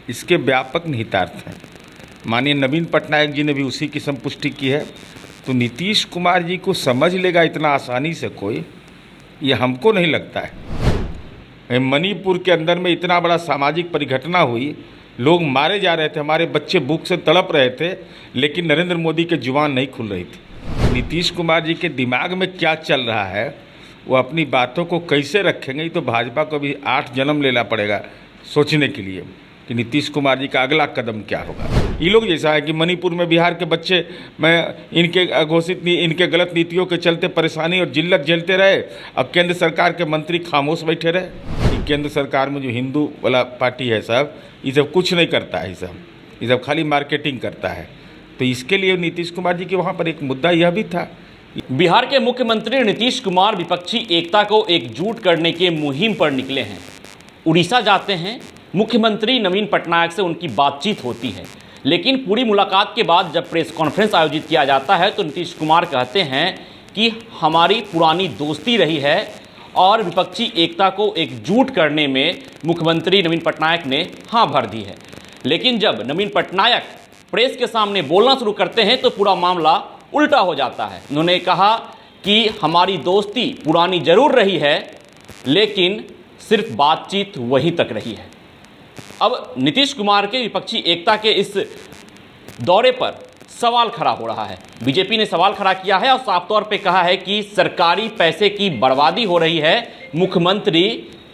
इसके व्यापक निहितार्थ हैं। माननीय नवीन पटनायक जी ने भी उसी की संपुष्टि की है। तो नीतीश कुमार जी को समझ लेगा इतना आसानी से कोई, ये हमको नहीं लगता है। मणिपुर के अंदर में इतना बड़ा सामाजिक परिघटना हुई, लोग मारे जा रहे थे, हमारे बच्चे भूख से तड़प रहे थे, लेकिन नरेंद्र मोदी के जुबान नहीं खुल रही थी। नीतीश कुमार जी के दिमाग में क्या चल रहा है, वो अपनी बातों को कैसे रखेंगे, तो भाजपा को भी 8 जन्म लेना पड़ेगा सोचने के लिए कि नीतीश कुमार जी का अगला कदम क्या होगा। ये लोग जैसा है कि मणिपुर में बिहार के बच्चे इनके इनके गलत नीतियों के चलते परेशानी और जिल्लत झेलते रहे, अब केंद्र सरकार के मंत्री खामोश बैठे रहे। केंद्र सरकार में जो हिंदू वाला पार्टी है सब, ये सब कुछ नहीं करता है, ये सब खाली मार्केटिंग करता है। तो इसके लिए नीतीश कुमार जी के वहाँ पर एक मुद्दा यह भी था। बिहार के मुख्यमंत्री नीतीश कुमार विपक्षी एकता को एकजुट करने के मुहिम पर निकले हैं। उड़ीसा जाते हैं, मुख्यमंत्री नवीन पटनायक से उनकी बातचीत होती है, लेकिन पूरी मुलाकात के बाद जब प्रेस कॉन्फ्रेंस आयोजित किया जाता है तो नीतीश कुमार कहते हैं कि हमारी पुरानी दोस्ती रही है और विपक्षी एकता को एकजुट करने में मुख्यमंत्री नवीन पटनायक ने हाँ भर दी है। लेकिन जब नवीन पटनायक प्रेस के सामने बोलना शुरू करते हैं तो पूरा मामला उल्टा हो जाता है। उन्होंने कहा कि हमारी दोस्ती पुरानी जरूर रही है, लेकिन सिर्फ बातचीत वहीं तक रही है। अब नीतीश कुमार के विपक्षी एकता के इस दौरे पर सवाल खड़ा हो रहा है। बीजेपी ने सवाल खड़ा किया है और साफ तौर पे कहा है कि सरकारी पैसे की बर्बादी हो रही है, मुख्यमंत्री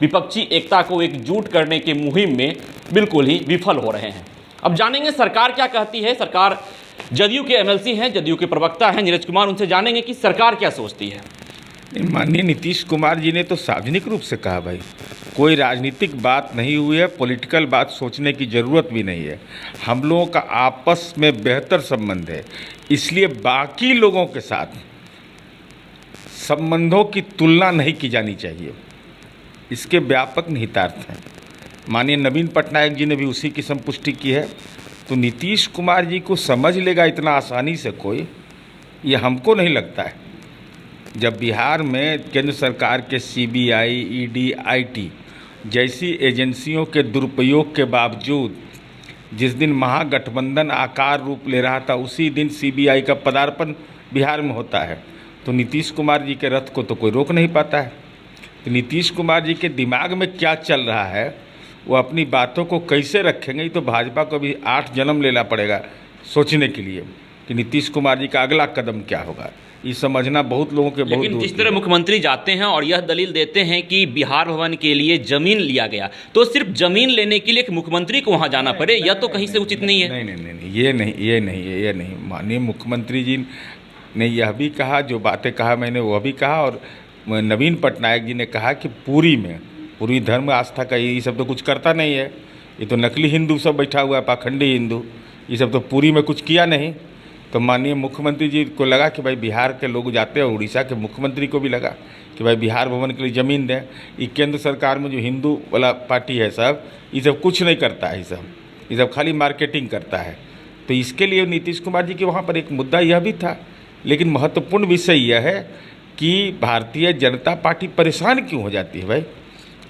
विपक्षी एकता को एकजुट करने की मुहिम में बिल्कुल ही विफल हो रहे हैं। अब जानेंगे सरकार क्या कहती है। सरकार जदयू के एमएलसी हैं, जदयू के प्रवक्ता हैं नीरज कुमार, उनसे जानेंगे कि सरकार क्या सोचती है। माननीय नीतीश कुमार जी ने तो सार्वजनिक रूप से कहा, भाई कोई राजनीतिक बात नहीं हुई है, पॉलिटिकल बात सोचने की ज़रूरत भी नहीं है, हम लोगों का आपस में बेहतर संबंध है, इसलिए बाकी लोगों के साथ संबंधों की तुलना नहीं की जानी चाहिए। इसके व्यापक निहितार्थ हैं। माननीय नवीन पटनायक जी ने भी उसी की संपुष्टि की है। तो नीतीश कुमार जी को समझ लेगा इतना आसानी से कोई, ये हमको नहीं लगता है। जब बिहार में केंद्र सरकार के सीबीआई, ईडी, आईटी जैसी एजेंसियों के दुरुपयोग के बावजूद जिस दिन महागठबंधन आकार रूप ले रहा था, उसी दिन सीबीआई का पदार्पण बिहार में होता है, तो नीतीश कुमार जी के रथ को तो कोई रोक नहीं पाता है। तो नीतीश कुमार जी के दिमाग में क्या चल रहा है, वो अपनी बातों को कैसे रखेंगे, तो भाजपा को भी 8 जन्म लेना पड़ेगा सोचने के लिए कि नीतीश कुमार जी का अगला कदम क्या होगा। ये समझना बहुत लोगों के बहुत। लेकिन जिस तरह मुख्यमंत्री जाते हैं और यह दलील देते हैं कि बिहार भवन के लिए जमीन लिया गया, तो सिर्फ जमीन लेने के लिए मुख्यमंत्री को वहां जाना पड़े, यह तो कहीं से उचित नहीं है। नहीं, ये नहीं। माननीय मुख्यमंत्री जी ने यह भी कहा, जो बातें कहा मैंने वह भी कहा, और नवीन पटनायक जी ने कहा कि पूरी धर्म आस्था का ये सब तो कुछ करता नहीं है, ये तो नकली हिंदू सब बैठा हुआ है, पाखंडी हिंदू, ये सब तो पूरी में कुछ किया नहीं। तो माननीय मुख्यमंत्री जी को लगा कि भाई बिहार के लोग जाते हैं, और उड़ीसा के मुख्यमंत्री को भी लगा कि भाई बिहार भवन के लिए ज़मीन दें। ये केंद्र सरकार में जो हिंदू वाला पार्टी है सब, ये सब कुछ नहीं करता है, ये सब खाली मार्केटिंग करता है। तो इसके लिए नीतीश कुमार जी के वहाँ पर एक मुद्दा यह भी था। लेकिन महत्वपूर्ण विषय यह है कि भारतीय जनता पार्टी परेशान क्यों हो जाती है। भाई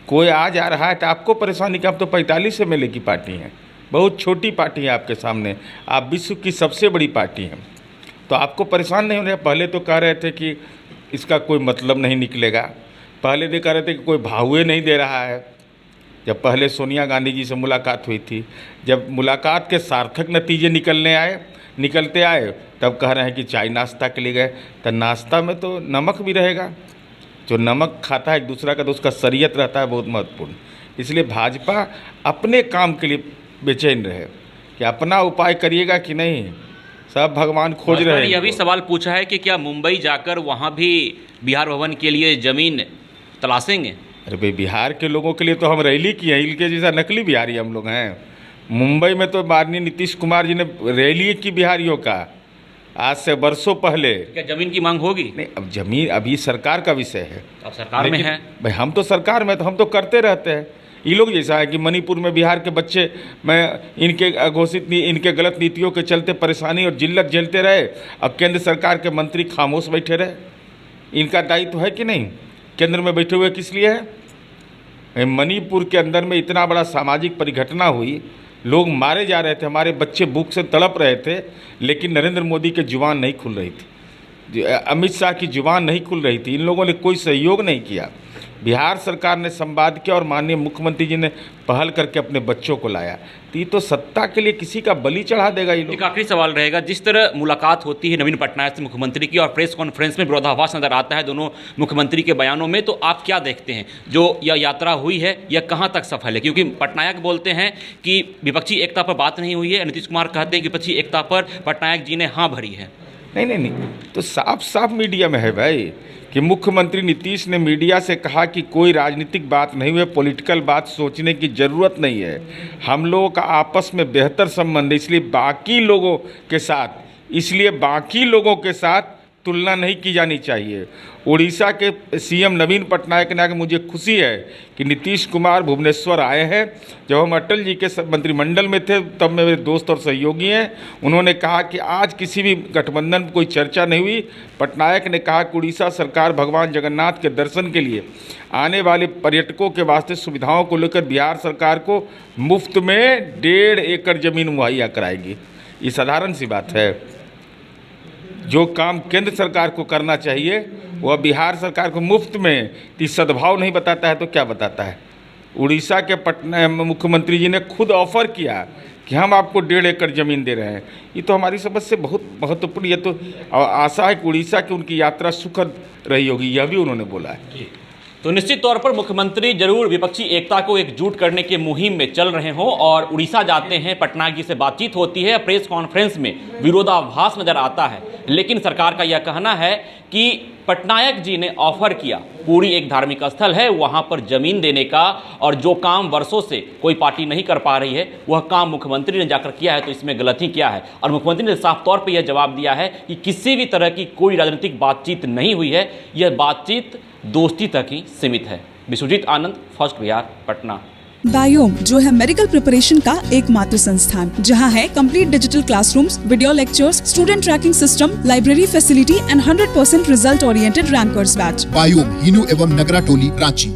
कोई आ जा रहा है तो आपको परेशानी का, आप तो 45 MLA की पार्टी हैं, बहुत छोटी पार्टी है आपके सामने, आप विश्व की सबसे बड़ी पार्टी हैं, तो आपको परेशान नहीं होने। पहले तो कह रहे थे कि इसका कोई मतलब नहीं निकलेगा, पहले तो कह रहे थे कि कोई भावुए नहीं दे रहा है। जब पहले सोनिया गांधी जी से मुलाकात हुई थी, जब मुलाकात के सार्थक नतीजे निकलते आए, तब कह रहे हैं कि चाय नाश्ता के लिए गए, तो नाश्ता में तो नमक भी रहेगा, जो नमक खाता है एक दूसरा का, तो उसका शरीयत रहता है बहुत महत्वपूर्ण। इसलिए भाजपा अपने काम के लिए बेचैन रहे कि अपना उपाय करिएगा कि नहीं, सब भगवान खोज रहे हैं। यह भी सवाल पूछा है कि क्या मुंबई जाकर वहां भी बिहार भवन के लिए जमीन तलाशेंगे। अरे भाई बिहार के लोगों के लिए तो हम रैली किए हैं, इनके जैसा नकली बिहारी हम लोग हैं। मुंबई में तो माननीय नीतीश कुमार जी ने रैली की बिहारियों का, आज से बरसों पहले। क्या जमीन की मांग होगी? नहीं, अब जमीन अभी सरकार का विषय है, अब सरकार में है भाई, हम तो सरकार में, तो हम तो करते रहते हैं। ये लोग जैसा है कि मणिपुर में बिहार के बच्चे इनके गलत नीतियों के चलते परेशानी और जिल्लत झेलते रहे, अब केंद्र सरकार के मंत्री खामोश बैठे रहे। इनका दायित्व है कि नहीं? केंद्र में बैठे हुए किस लिए है? मणिपुर के अंदर में इतना बड़ा सामाजिक परिघटना हुई, लोग मारे जा रहे थे, हमारे बच्चे भूख से तड़प रहे थे, लेकिन नरेंद्र मोदी की जुबान नहीं खुल रही थी, अमित शाह की जुबान नहीं खुल रही थी। इन लोगों ने कोई सहयोग नहीं किया। बिहार सरकार ने संवाद किया और माननीय मुख्यमंत्री जी ने पहल करके अपने बच्चों को लाया। तो ये तो सत्ता के लिए किसी का बलि चढ़ा देगा ये लोग। एक आखिरी सवाल रहेगा, जिस तरह मुलाकात होती है नवीन पटनायक से मुख्यमंत्री की और प्रेस कॉन्फ्रेंस में विरोधाभास नजर आता है दोनों मुख्यमंत्री के बयानों में, तो आप क्या देखते हैं जो यह यात्रा हुई है यह कहाँ तक सफल है? क्योंकि पटनायक बोलते हैं कि विपक्षी एकता पर बात नहीं हुई है, नीतीश कुमार कहते हैं कि विपक्षी एकता पर पटनायक जी ने हाँ भरी है। नहीं, तो साफ साफ मीडिया में है भाई कि मुख्यमंत्री नीतीश ने मीडिया से कहा कि कोई राजनीतिक बात नहीं हुई, पॉलिटिकल बात सोचने की ज़रूरत नहीं है, हम लोगों का आपस में बेहतर संबंध है, इसलिए बाकी लोगों के साथ तुलना नहीं की जानी चाहिए। उड़ीसा के सीएम नवीन पटनायक ने, मुझे खुशी है कि नीतीश कुमार भुवनेश्वर आए हैं। जब हम अटल जी के मंत्रिमंडल में थे तब मेरे दोस्त और सहयोगी हैं, उन्होंने कहा कि आज किसी भी गठबंधन पर कोई चर्चा नहीं हुई। पटनायक ने कहा कि उड़ीसा सरकार भगवान जगन्नाथ के दर्शन के लिए आने वाले पर्यटकों के वास्ते सुविधाओं को लेकर बिहार सरकार को मुफ्त में 1.5 एकड़ ज़मीन मुहैया कराएगी। ये साधारण सी बात है। जो काम केंद्र सरकार को करना चाहिए वह बिहार सरकार को मुफ्त में, सद्भाव नहीं बताता है तो क्या बताता है? उड़ीसा के मुख्यमंत्री जी ने खुद ऑफर किया कि हम आपको 1.5 एकड़ ज़मीन दे रहे हैं। ये तो हमारी समझ से बहुत महत्वपूर्ण, ये तो आशा है कि उड़ीसा की उनकी यात्रा सुखद रही होगी, यह भी उन्होंने बोला है। तो निश्चित तौर पर मुख्यमंत्री जरूर विपक्षी एकता को एकजुट करने के मुहिम में चल रहे हों और उड़ीसा जाते हैं, पटनायक जी से बातचीत होती है, प्रेस कॉन्फ्रेंस में विरोधाभास नजर आता है, लेकिन सरकार का यह कहना है कि पटनायक जी ने ऑफर किया, पूरी एक धार्मिक स्थल है, वहां पर जमीन देने का, और जो काम वर्षों से कोई पार्टी नहीं कर पा रही है वह काम मुख्यमंत्री ने जाकर किया है, तो इसमें गलती क्या है? और मुख्यमंत्री ने साफ तौर पर यह जवाब दिया है कि किसी भी तरह की कोई राजनीतिक बातचीत नहीं हुई है, यह बातचीत दोस्ती तक ही सीमित है। विश्वजीत आनंद, फर्स्ट बिहार, पटना। बायोम जो है मेडिकल प्रिपरेशन का एकमात्र संस्थान जहां है complete digital classrooms, video lectures, student tracking system, library facility and 100% result oriented rankers batch. Biome, Hinoo एवं नगरा टोली, रांची।